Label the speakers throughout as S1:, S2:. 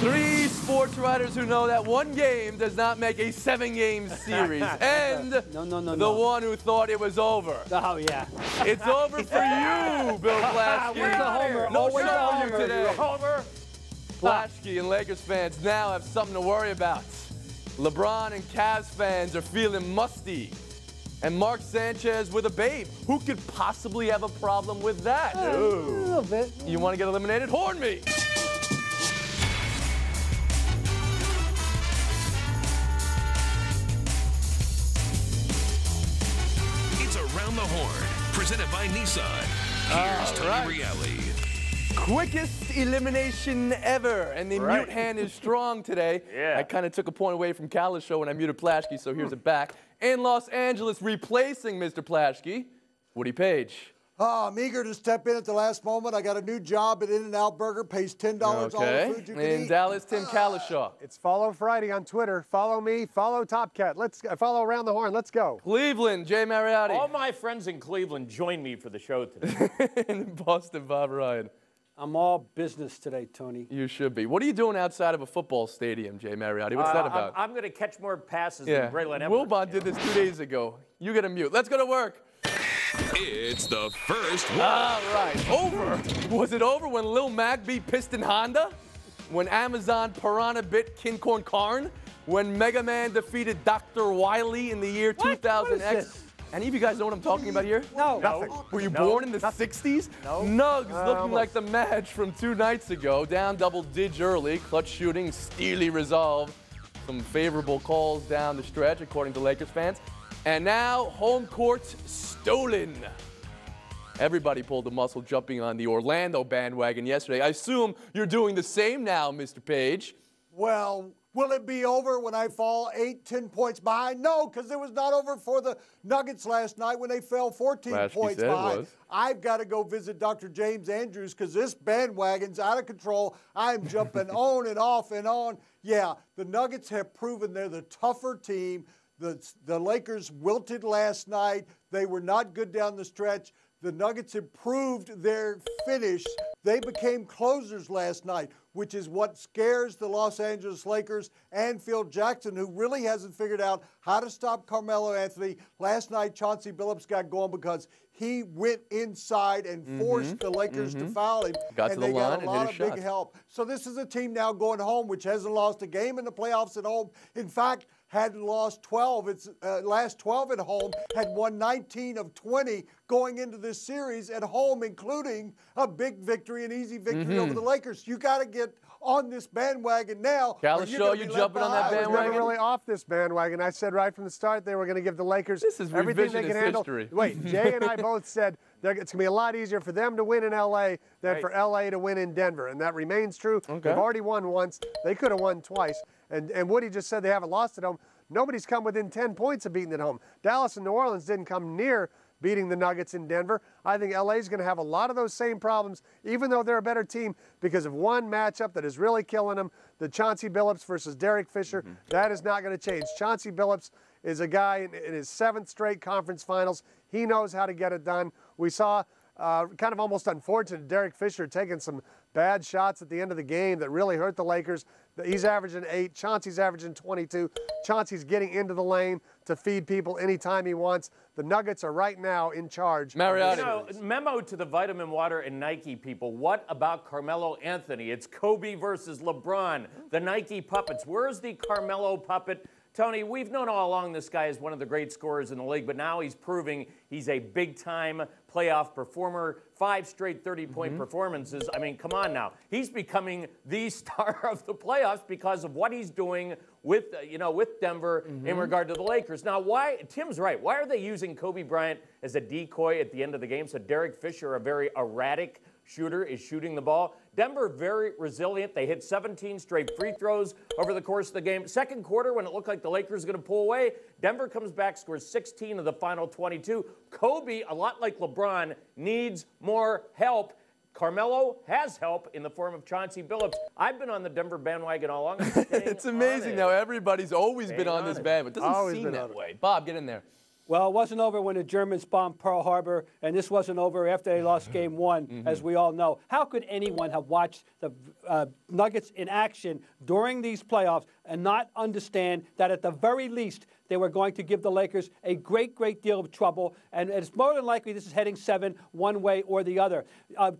S1: Three sports writers who know that one game does not make a 7-game series. And the one who thought it was over.
S2: Oh, yeah.
S1: It's over for you, Bill Plaschke.
S2: Where's the homer?
S1: No
S2: Always
S1: show
S2: the
S1: for you
S2: homer.
S1: today.
S2: Homer.
S1: Plaschke and Lakers fans now have something to worry about. LeBron and Cavs fans are feeling musty. And Mark Sanchez with a babe. Who could possibly have a problem with that?
S2: A little bit.
S1: You want to get eliminated? Horn me.
S3: It's Around the Horn, presented by Nissan. Here's Tony Reale.
S1: Quickest elimination ever, and the mute hand is strong today. I kind of took a point away from Call's show when I muted Plaschke, so here's it back. In Los Angeles, replacing Mr. Plaschke, Woody Page.
S4: I'm eager to step in at the last moment. I got a new job at In-N-Out Burger, pays $10 all the food you can
S1: In
S4: eat.
S1: Dallas, Tim Calishaw.
S2: It's Follow Friday on Twitter. Follow me. Follow Top Cat. Let's follow Around the Horn. Let's go.
S1: Cleveland, Jay Mariotti.
S5: All my friends in Cleveland join me for the show today.
S1: In Boston, Bob Ryan.
S6: I'm all business today, Tony.
S1: You should be. What are you doing outside of a football stadium, Jay Mariotti? What's that about?
S5: I'm going to catch more passes than Braylon Edwards.
S1: Wilbon did this 2 days ago. You get a mute. Let's go to work.
S3: It's the first one.
S1: All right. Over. Was it over when Lil Mac beat Piston Honda? When Amazon Piranha bit King Corn Karn? When Mega Man defeated Dr. Wily in the year 2000X? Any of you guys know what I'm talking about here?
S2: No. Nothing.
S1: Were you born in the 60s?
S5: No.
S1: Nugs looking like the match from 2 nights ago. Down double dig early. Clutch shooting, steely resolve. Some favorable calls down the stretch, according to Lakers fans. And now, home court stolen. Everybody pulled a muscle jumping on the Orlando bandwagon yesterday. I assume you're doing the same now, Mr. Page.
S4: Well, will it be over when I fall 10 points behind? No, because it was not over for the Nuggets last night when they fell 14
S1: Plaschke
S4: points
S1: said it
S4: behind.
S1: was.
S4: I've got to go visit Dr. James Andrews because this bandwagon's out of control. I'm jumping on and off and on. Yeah, the Nuggets have proven they're the tougher team. The Lakers wilted last night. They were not good down the stretch. The Nuggets improved their finish. They became closers last night, which is what scares the Los Angeles Lakers and Phil Jackson, who really hasn't figured out how to stop Carmelo Anthony. Last night, Chauncey Billups got going because he went inside and forced the Lakers to foul him.
S1: Got to the
S4: they
S1: line
S4: got a
S1: and
S4: lot
S1: hit
S4: of
S1: a
S4: big
S1: shot.
S4: help. So this is a team now going home, which hasn't lost a game in the playoffs at home. In fact, had lost 12. Its last 12 at home, had won 19 of 20 going into this series at home, including a big victory, an easy victory over the Lakers. You got to get on this bandwagon now.
S1: Calishaw, you jumping on that
S2: I was
S1: bandwagon?
S2: never really off this bandwagon. I said right from the start they were going to give the Lakers everything they can handle.
S1: history.
S2: Wait, Jay and I both said it's going to be a lot easier for them to win in L.A. than for L.A. to win in Denver, and that remains true. They've already won once. They could have won twice. And Woody just said they haven't lost at home. Nobody's come within 10 points of beating at home. Dallas and New Orleans didn't come near beating the Nuggets in Denver. I think LA is going to have a lot of those same problems, even though they're a better team, because of one matchup that is really killing them, the Chauncey Billups versus Derek Fisher. That is not going to change. Chauncey Billups is a guy in his 7th straight conference finals. He knows how to get it done. We saw kind of almost unfortunate Derek Fisher taking some bad shots at the end of the game that really hurt the Lakers. He's averaging 8. Chauncey's averaging 22. Chauncey's getting into the lane to feed people anytime he wants. The Nuggets are right now in charge.
S1: Mariotti.
S5: You know, memo to the vitamin water and Nike people. What about Carmelo Anthony? It's Kobe versus LeBron. The Nike puppets. Where's the Carmelo puppet? Tony, we've known all along this guy is one of the great scorers in the league, but now he's proving he's a big-time playoff performer. 5 straight 30-point performances. I mean, come on now. He's becoming the star of the playoffs because of what he's doing with, with Denver in regard to the Lakers. Now, Tim's right. Why are they using Kobe Bryant as a decoy at the end of the game so Derek Fisher, a very erratic shooter, is shooting the ball? Denver very resilient. They hit 17 straight free throws over the course of the game. Second quarter, when it looked like the Lakers were going to pull away, Denver comes back, scores 16 of the final 22. Kobe, a lot like LeBron, needs more help. Carmelo has help in the form of Chauncey Billups. I've been on the Denver bandwagon all along.
S1: It's amazing how everybody's always been on this bandwagon. It doesn't seem that way. Bob, get in there.
S6: Well, it wasn't over when the Germans bombed Pearl Harbor, and this wasn't over after they lost Game 1, as we all know. How could anyone have watched the Nuggets in action during these playoffs and not understand that at the very least they were going to give the Lakers a great, great deal of trouble, and it's more than likely this is heading 7 one way or the other.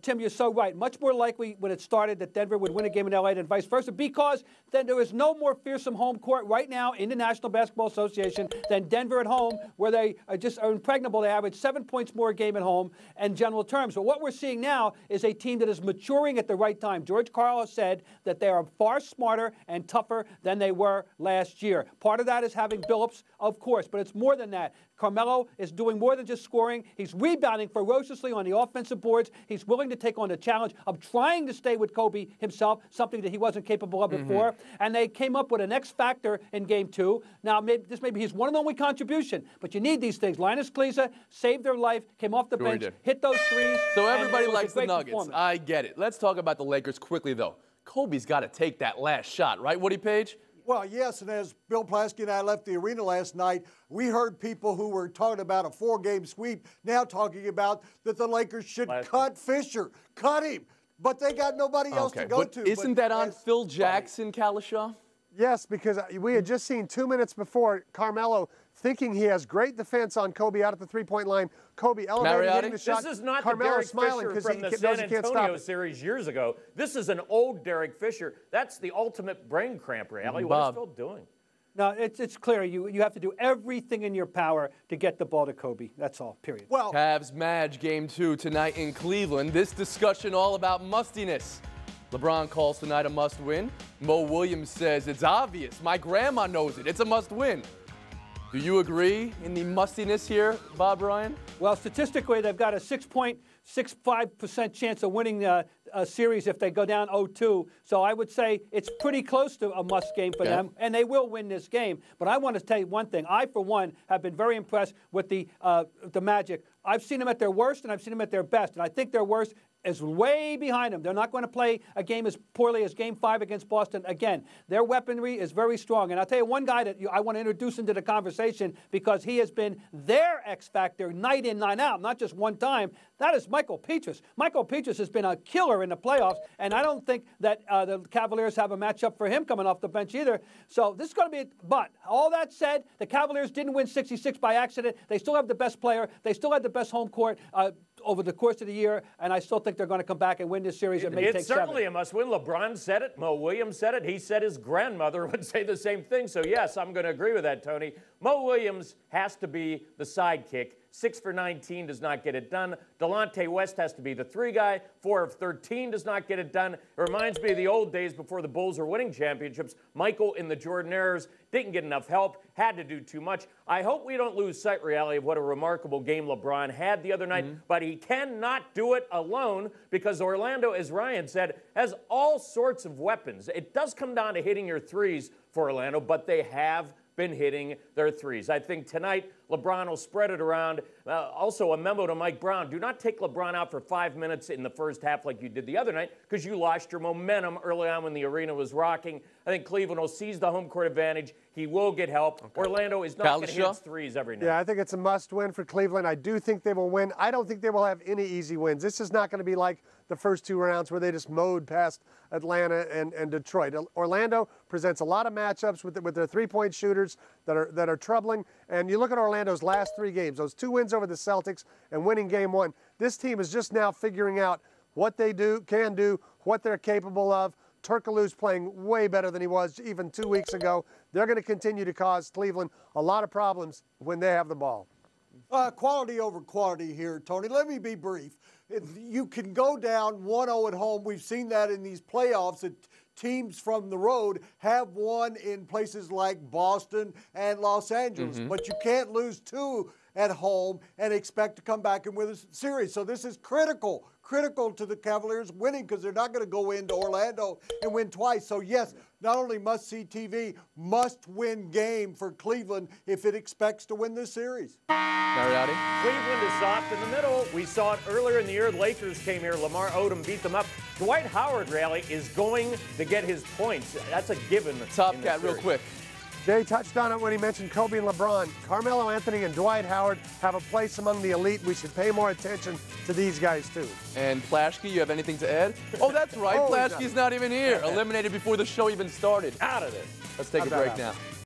S6: Tim, you're so right. Much more likely when it started that Denver would win a game in L.A. than vice versa, because then there is no more fearsome home court right now in the National Basketball Association than Denver at home, where they are impregnable. They average 7 points more a game at home in general terms. But what we're seeing now is a team that is maturing at the right time. George Karl said that they are far smarter and tougher than they were last year. Part of that is having Billups, of course, but it's more than that. Carmelo is doing more than just scoring. He's rebounding ferociously on the offensive boards. He's willing to take on the challenge of trying to stay with Kobe himself, something that he wasn't capable of before. And they came up with an X factor in Game 2. Now, this may be his one and only contribution, but you need these things. Linus Kleza saved their life, came off the bench, hit those threes.
S1: So everybody likes the Nuggets. I get it. Let's talk about the Lakers quickly, though. Kobe's got to take that last shot, right, Woody Page?
S4: Well, yes, and as Bill Plaschke and I left the arena last night, we heard people who were talking about a 4-game sweep now talking about that the Lakers should cut Fisher, cut him, but they got nobody else to go to.
S1: Isn't that on Phil Jackson, Kalishaw?
S2: Yes, because we had just seen 2 minutes before Carmelo thinking he has great defense on Kobe out at the three-point line. Kobe elevating, hitting the shot.
S5: This is not
S2: Carmelo
S5: the Derek Fisher from the San Antonio series years ago. This is an old Derek Fisher. That's the ultimate brain cramp, really. What is Phil doing?
S6: No, it's clear. You have to do everything in your power to get the ball to Kobe. That's all, period.
S4: Well,
S1: Cavs Mavs Game 2 tonight in Cleveland. This discussion all about mustiness. LeBron calls tonight a must-win. Mo Williams says it's obvious. My grandma knows it. It's a must-win. Do you agree in the mustiness here, Bob Ryan?
S6: Well, statistically, they've got a 6.65% chance of winning a series if they go down 0-2. So I would say it's pretty close to a must game for them, and they will win this game. But I want to tell you one thing. I, for one, have been very impressed with the Magic. I've seen them at their worst, and I've seen them at their best. And I think their worst is way behind them. They're not going to play a game as poorly as Game 5 against Boston again. Their weaponry is very strong. And I'll tell you one guy that I want to introduce into the conversation because he has been their X factor night in, night out, not just one time. That is Michael Petrus. Michael Petrus has been a killer in the playoffs, and I don't think that the Cavaliers have a matchup for him coming off the bench either. So this is going to be but all that said, the Cavaliers didn't win 66 by accident. They still have the best player. They still had the best home court over the course of the year, and I still think they're going to come back and win this series.
S5: It's certainly a must-win. LeBron said it. Mo Williams said it. He said his grandmother would say the same thing. So, yes, I'm going to agree with that, Tony. Mo Williams has to be the sidekick. 6 for 19 does not get it done. Delonte West has to be the 3 guy. 4 of 13 does not get it done. It reminds me of the old days before the Bulls were winning championships. Michael in the Jordanaires didn't get enough help, had to do too much. I hope we don't lose sight, reality, of what a remarkable game LeBron had the other night, but he cannot do it alone because Orlando, as Ryan said, has all sorts of weapons. It does come down to hitting your threes for Orlando, but they have been hitting their threes. I think tonight LeBron will spread it around. Also, a memo to Mike Brown. Do not take LeBron out for 5 minutes in the first half like you did the other night because you lost your momentum early on when the arena was rocking. I think Cleveland will seize the home court advantage. He will get help. Orlando is not going to hit threes every night.
S2: Yeah, I think it's a must-win for Cleveland. I do think they will win. I don't think they will have any easy wins. This is not going to be like the first 2 rounds where they just mowed past Atlanta and Detroit. Orlando presents a lot of matchups with their three-point shooters that are troubling. And you look at Orlando's last 3 games, those 2 wins over the Celtics and winning Game 1. This team is just now figuring out what they can do, what they're capable of. Turkoglu's playing way better than he was even 2 weeks ago. They're going to continue to cause Cleveland a lot of problems when they have the ball.
S4: Quality over quantity here, Tony. Let me be brief. You can go down 1-0 at home. We've seen that in these playoffs that teams from the road have won in places like Boston and Los Angeles. But you can't lose 2 at home and expect to come back and win a series. So this is critical to the Cavaliers winning because they're not going to go into Orlando and win twice. So, yes, not only must-see TV, must-win game for Cleveland if it expects to win this series.
S1: Mariotti?
S5: Cleveland is soft in the middle. We saw it earlier in the year. The Lakers came here. Lamar Odom beat them up. Dwight Howard, rally, is going to get his points. That's a given.
S1: Top Cat, real quick.
S2: Jay touched on it when he mentioned Kobe and LeBron. Carmelo Anthony and Dwight Howard have a place among the elite. We should pay more attention to these guys, too.
S1: And Plashke, you have anything to add? Oh, that's right. Plashke's not even here. Eliminated before the show even started. Out of this. Let's take a break now.